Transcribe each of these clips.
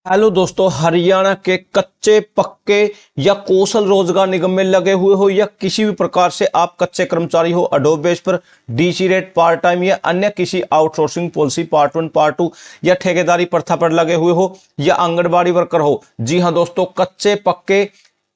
Hello दोस्तों, हरियाणा के कच्चे पक्के या कौशल रोजगार निगम में लगे हुए हो या किसी भी प्रकार से आप कच्चे कर्मचारी हो, अडोब बेस पर डीसी रेट, पार्ट टाइम या अन्य किसी आउटसोर्सिंग पॉलिसी पार्ट 1 पार्ट 2 या ठेकेदारी प्रथा पर लगे हुए हो या आंगनबाड़ी वर्कर हो। जी हां दोस्तों, कच्चे पक्के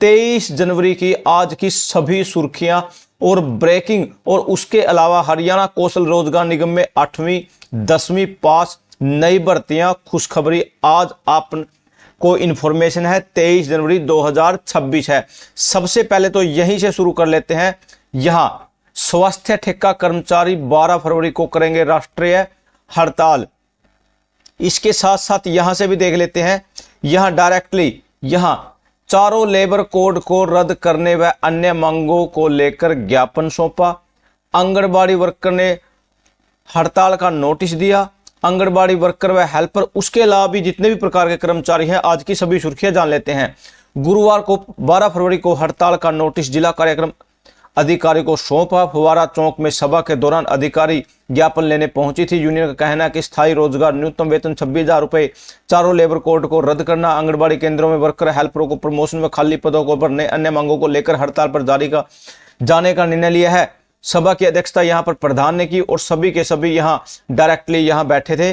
23 जनवरी की आज की सभी सुर्खियां और ब्रेकिंग, और उसके अलावा हरियाणा कौशल रोजगार निगम में 8वीं 10वीं पास नई भर्तियां, खुशखबरी आज आपको इंफॉर्मेशन है। 23 जनवरी 2026 है। सबसे पहले तो यहीं से शुरू कर लेते हैं। यहां स्वास्थ्य ठेका कर्मचारी 12 फरवरी को करेंगे राष्ट्रीय हड़ताल। इसके साथ साथ यहां से भी देख लेते हैं। यहां डायरेक्टली यहां चारों लेबर कोड को रद्द करने व अन्य मांगों को लेकर ज्ञापन सौंपा। आंगनबाड़ी वर्कर ने हड़ताल का नोटिस दिया। आंगनबाड़ी वर्कर व हेल्पर, उसके अलावा भी जितने भी प्रकार के कर्मचारी हैं, आज की सभी सुर्खियां जान लेते हैं। गुरुवार को 12 फरवरी को हड़ताल का नोटिस जिला कार्यक्रम अधिकारी को सौंपा। फुवारा चौक में सभा के दौरान अधिकारी ज्ञापन लेने पहुंची थी। यूनियन का कहना है कि स्थायी रोजगार, न्यूनतम वेतन 26,000 रुपए, चारों लेबर कोड को रद्द करना, आंगनबाड़ी केंद्रों में वर्कर हेल्परों को प्रमोशन व खाली पदों को भरने, अन्य मांगों को लेकर हड़ताल पर जाने का निर्णय लिया है। सभा की अध्यक्षता यहां पर प्रधान ने की और सभी के सभी यहां डायरेक्टली यहां बैठे थे।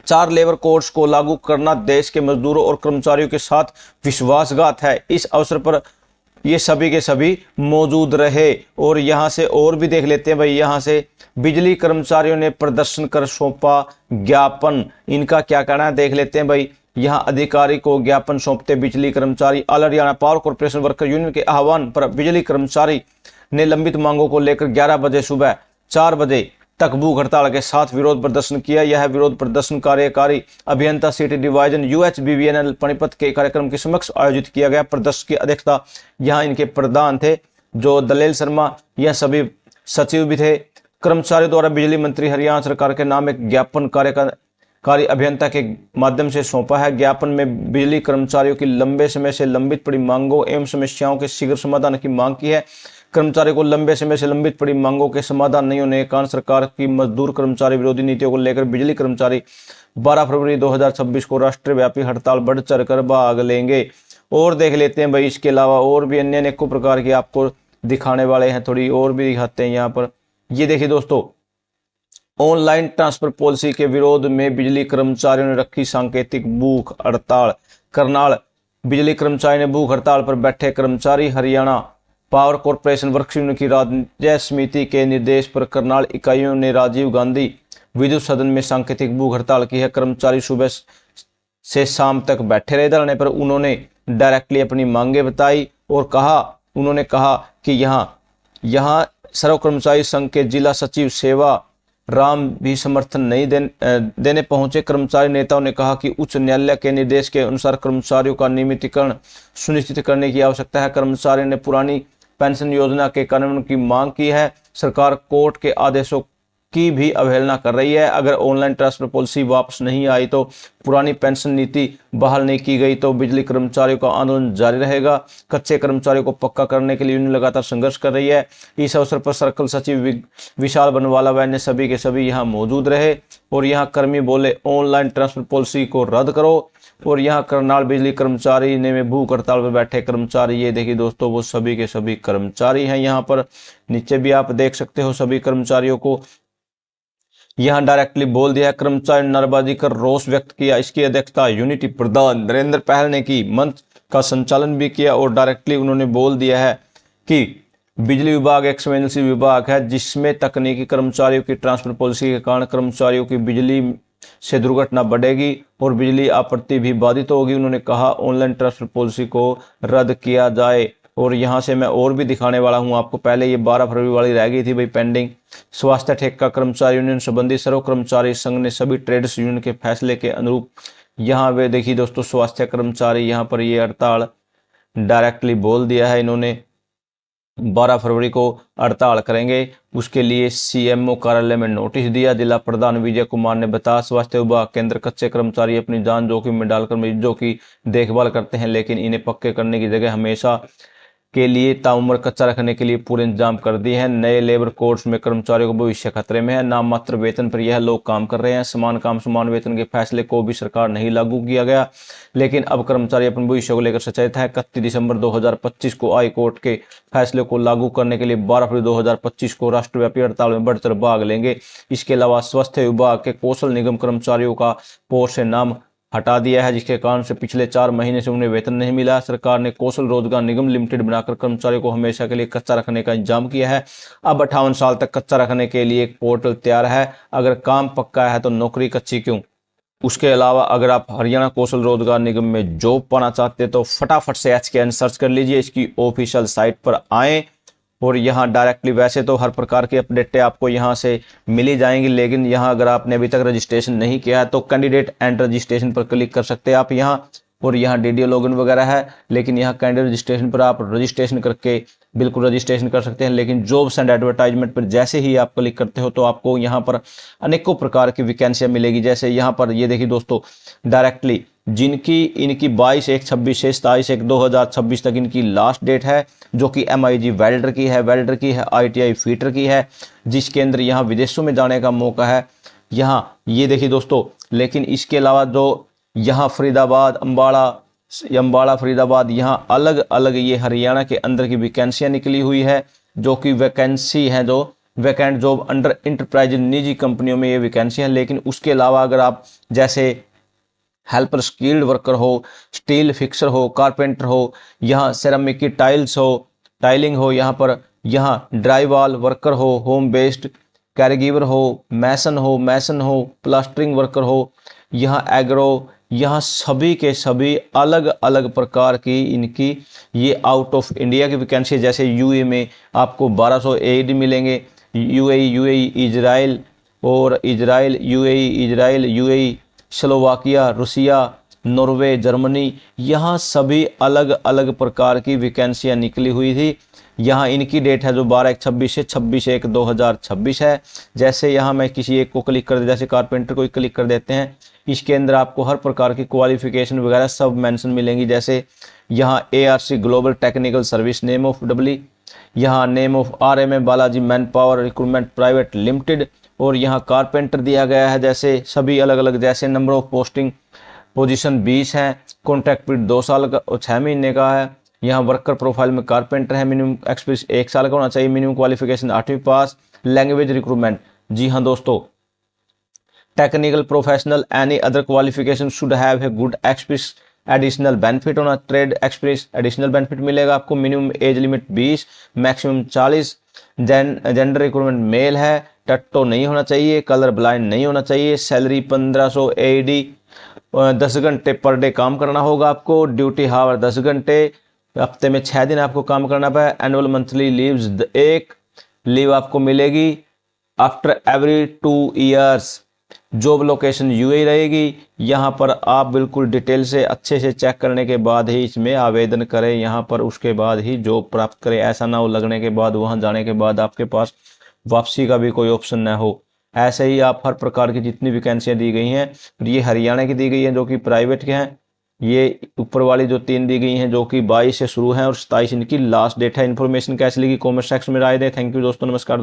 4 लेबर कोड्स को लागू करना देश के मजदूरों और कर्मचारियों के साथ विश्वासघात है। इस अवसर पर ये सभी के सभी मौजूद रहे। और यहां से और भी देख लेते हैं भाई। यहां से बिजली कर्मचारियों ने प्रदर्शन कर सौंपा ज्ञापन। इनका क्या कहना है देख लेते हैं भाई। यहां अधिकारी को ज्ञापन सौंपते बिजली कर्मचारी। All Haryana power corporation worker union के आह्वान पर बिजली कर्मचारी ने लंबित मांगों को लेकर 11 बजे सुबह 4 बजे तक भूख हड़ताल के साथ विरोध प्रदर्शन किया। यह विरोध प्रदर्शन कार्यकारी अभियंता सिटी डिवीजन UHBVNL पानीपत के कार्यक्रम के समक्ष आयोजित किया गया। प्रदर्शन की अध्यक्षता यहां इनके प्रधान थे जो दलेल शर्मा, यह सभी सचिव भी थे। कर्मचारियों द्वारा बिजली मंत्री हरियाणा सरकार के नाम एक ज्ञापन कार्यकारी अभियंता के माध्यम से सौंपा है। ज्ञापन में बिजली कर्मचारियों की लंबे समय से लंबित पड़ी मांगों एवं समस्याओं के शीघ्र समाधान की मांग की है। कर्मचारियों को लंबे समय से लंबित पड़ी मांगों के समाधान नहीं होने के कारण सरकार की मजदूर कर्मचारी विरोधी नीतियों को लेकर बिजली कर्मचारी 12 फरवरी 2026 को राष्ट्रीय व्यापी हड़ताल बढ़ चढ़कर भाग लेंगे। और देख लेते हैं भाई, इसके अलावा और भी अन्य अनेकों प्रकार की आपको दिखाने वाले हैं। थोड़ी और भी दिखाते हैं यहाँ पर। ये देखिए दोस्तों, ऑनलाइन ट्रांसफर पॉलिसी के विरोध में बिजली कर्मचारियों ने रखी सांकेतिक भूख हड़ताल। करनाल बिजली कर्मचारी ने भूख हड़ताल पर बैठे कर्मचारी। Haryana power corporation works union की राज्य समिति के निर्देश पर करनाल इकाइयों ने राजीव गांधी विद्युत सदन में सांकेतिक भूख हड़ताल की है। कर्मचारी सुबह से शाम तक बैठे रहे धरने पर। उन्होंने डायरेक्टली अपनी मांगें बताई और उन्होंने कहा कि यहाँ सर्व कर्मचारी संघ के जिला सचिव सेवा राम भी समर्थन नहीं देने पहुंचे। कर्मचारी नेताओं ने कहा कि उच्च न्यायालय के निर्देश के अनुसार कर्मचारियों का नियमितीकरण सुनिश्चित करने की आवश्यकता है। कर्मचारियों ने पुरानी पेंशन योजना के कानून की मांग की है। सरकार कोर्ट के आदेशों की भी अवहेलना कर रही है। अगर ऑनलाइन ट्रांसफर पॉलिसी वापस नहीं आई तो पुरानी पेंशन नीति बहाल नहीं की गई तो बिजली कर्मचारियों का आंदोलन जारी रहेगा। कच्चे कर्मचारियों को पक्का करने के लिए यूनियन लगातार संघर्ष कर रही है। इस अवसर पर सर्कल सचिव विशाल बनवाला व अन्य सभी के सभी यहाँ मौजूद रहे। और यहाँ कर्मी बोले, ऑनलाइन ट्रांसफर पॉलिसी को रद्द करो। और यहाँ करनाल बिजली कर्मचारी ने में भूख हड़ताल पर बैठे कर्मचारी। ये देखिए दोस्तों, वो सभी के सभी कर्मचारी हैं। यहाँ पर नीचे भी आप देख सकते हो सभी कर्मचारियों को यहां डायरेक्टली बोल दिया। कर्मचारी नारेबाजी कर रोष व्यक्त किया। इसकी अध्यक्षता यूनिटी प्रधान नरेंद्र पहल ने की। मंच का संचालन भी किया और डायरेक्टली उन्होंने बोल दिया है कि बिजली विभाग एक संवेदनशील विभाग है जिसमें तकनीकी कर्मचारियों की ट्रांसफर पॉलिसी के कारण कर्मचारियों की बिजली से दुर्घटना बढ़ेगी और बिजली आपूर्ति भी बाधित होगी। उन्होंने कहा ऑनलाइन ट्रांसफर पॉलिसी को रद्द किया जाए। और यहाँ से मैं और भी दिखाने वाला हूँ आपको। पहले ये 12 फरवरी वाली रह गई थी भाई पेंडिंग। स्वास्थ्य ठेका कर्मचारी यूनियन संबंधी सर्व कर्मचारी संघ ने सभी ट्रेड्स यूनियन के फैसले के अनुरूप यहाँ वे देखिए दोस्तों, स्वास्थ्य कर्मचारी यहाँ पर ये हड़ताल डायरेक्टली बोल दिया है। इन्होंने 12 फरवरी को हड़ताल करेंगे। उसके लिए CMO कार्यालय में नोटिस दिया। जिला प्रधान विजय कुमार ने बताया, स्वास्थ्य विभाग के अंदर कच्चे कर्मचारी अपनी जान जोखिम में डालकर मरीजों की देखभाल करते हैं, लेकिन इन्हें पक्के करने की जगह हमेशा के लिए ताउम्र कच्चा रखने के लिए पूरे इंतजाम कर दिए हैं। नए लेबर कोड्स में कर्मचारियों का भविष्य खतरे में है। नाम मात्र वेतन पर यह लोग काम कर रहे हैं। समान काम समान वेतन के फैसले को भी सरकार नहीं लागू किया गया, लेकिन अब कर्मचारी अपने भविष्य को लेकर सचेत है। 31 दिसंबर 2025 को हाई कोर्ट के फैसले को लागू करने के लिए 12 फरवरी 2025 को राष्ट्रव्यापी हड़ताल में बढ़कर भाग लेंगे। इसके अलावा स्वास्थ्य विभाग के कौशल निगम कर्मचारियों का पोस्ट से नाम हटा दिया है, जिसके कारण से पिछले 4 महीने से उन्हें वेतन नहीं मिला। सरकार ने कौशल रोजगार निगम लिमिटेड बनाकर कर्मचारियों को हमेशा के लिए कच्चा रखने का इंतजाम किया है। अब 58 साल तक कच्चा रखने के लिए एक पोर्टल तैयार है। अगर काम पक्का है तो नौकरी कच्ची क्यों। उसके अलावा अगर आप हरियाणा कौशल रोजगार निगम में जॉब पाना चाहते हैं तो फटाफट से HKN सर्च कर लीजिए। इसकी ऑफिशियल साइट पर आएँ और यहाँ डायरेक्टली, वैसे तो हर प्रकार की अपडेटें आपको यहाँ से मिली जाएंगी, लेकिन यहाँ अगर आपने अभी तक रजिस्ट्रेशन नहीं किया है तो कैंडिडेट एंड रजिस्ट्रेशन पर क्लिक कर सकते हैं आप यहाँ, और यहाँ DDO लॉगिन वगैरह है, लेकिन यहाँ कैंडिडेट रजिस्ट्रेशन पर आप रजिस्ट्रेशन करके बिल्कुल रजिस्ट्रेशन कर सकते हैं। लेकिन जॉब्स एंड एडवर्टाइजमेंट पर जैसे ही आप क्लिक करते हो तो आपको यहाँ पर अनेकों प्रकार की वैकेंसियाँ मिलेगी। जैसे यहाँ पर ये देखिए दोस्तों, डायरेक्टली जिनकी इनकी 22/1/26 से 27/1/2026 तक इनकी लास्ट डेट है, जो कि MIG वेल्डर की है, ITI फीटर की है, जिसके अंदर यहाँ विदेशों में जाने का मौका है। यहाँ ये देखिए दोस्तों, लेकिन इसके अलावा जो यहाँ फरीदाबाद, अम्बाड़ा फरीदाबाद, यहाँ अलग अलग ये हरियाणा के अंदर की वैकेंसियाँ निकली हुई है, जो कि वैकेंसी है जो वैकेंट जॉब अंडर इंटरप्राइज निजी कंपनियों में ये वैकेंसी है। लेकिन उसके अलावा अगर आप जैसे हेल्पर, स्किल्ड वर्कर हो, स्टील फिक्सर हो, कारपेंटर हो, यहाँ सेरामिक की टाइलिंग हो, यहाँ ड्राईवॉल वर्कर हो, होम बेस्ड कैरीगिवर हो, मैसन हो, प्लास्टरिंग वर्कर हो, यहाँ एग्रो, यहाँ सभी के सभी अलग अलग प्रकार की इनकी ये आउट ऑफ इंडिया की वैकेंसी। जैसे UAE में आपको 1200 AED मिलेंगे, UAE, Israel, Slovakia, Russia, Norway, Germany, यहाँ सभी अलग अलग प्रकार की वैकेंसियाँ निकली हुई थी। यहाँ इनकी डेट है जो 12/1/26 से 26/1/2026 है। जैसे यहाँ मैं किसी एक को क्लिक कर, जैसे कारपेंटर को क्लिक कर देते हैं, इसके अंदर आपको हर प्रकार की क्वालिफिकेशन वगैरह सब मेंशन मिलेंगी। जैसे यहाँ ARC global technical service, name of W, यहाँ name of RMA Balaji man power recruitment private limited, और यहाँ कारपेंटर दिया गया है। जैसे सभी अलग अलग, जैसे नंबर ऑफ पोस्टिंग पोजीशन 20 है, कॉन्ट्रैक्ट पीरियड 2 साल का और 6 महीने का है। यहाँ वर्कर प्रोफाइल में कारपेंटर है, मिनिमम एक्सपीरियंस 1 साल का होना चाहिए, मिनिमम क्वालिफिकेशन 8वीं पास। लैंग्वेज रिक्रूटमेंट, जी हाँ दोस्तों, technical professional, any other qualification should have a good experience, additional benefit होना, ट्रेड एक्सपीरियंस एडिशनल बेनिफिट मिलेगा आपको। Minimum age limit 20, maximum 40। Gender recruitment male है, टट्टो नहीं होना चाहिए, कलर ब्लाइंड नहीं होना चाहिए। सैलरी 1500 AED, 10 घंटे पर डे काम करना होगा आपको। ड्यूटी हावर 10 घंटे, हफ्ते में 6 दिन आपको काम करना पाए। एनुअल मंथली लीव्स 1 लीव आपको मिलेगी after every 2 years. Job location UAE रहेगी। यहाँ पर आप बिल्कुल डिटेल से अच्छे से चेक करने के बाद ही इसमें आवेदन करें, यहाँ पर उसके बाद ही जॉब प्राप्त करें। ऐसा ना हो लगने के बाद, वहाँ जाने के बाद आपके पास वापसी का भी कोई ऑप्शन ना हो। ऐसे ही आप हर प्रकार की जितनी वैकेंसियाँ दी गई हैं, ये हरियाणा की दी गई हैं जो कि प्राइवेट के हैं। ये ऊपर वाली जो 3 दी गई हैं जो कि 22 से शुरू हैं और 27 इनकी लास्ट डेट है। इन्फॉर्मेशन कैसी लगी कमेंट सेक्शन में राय दें। थैंक यू दोस्तों, नमस्कार।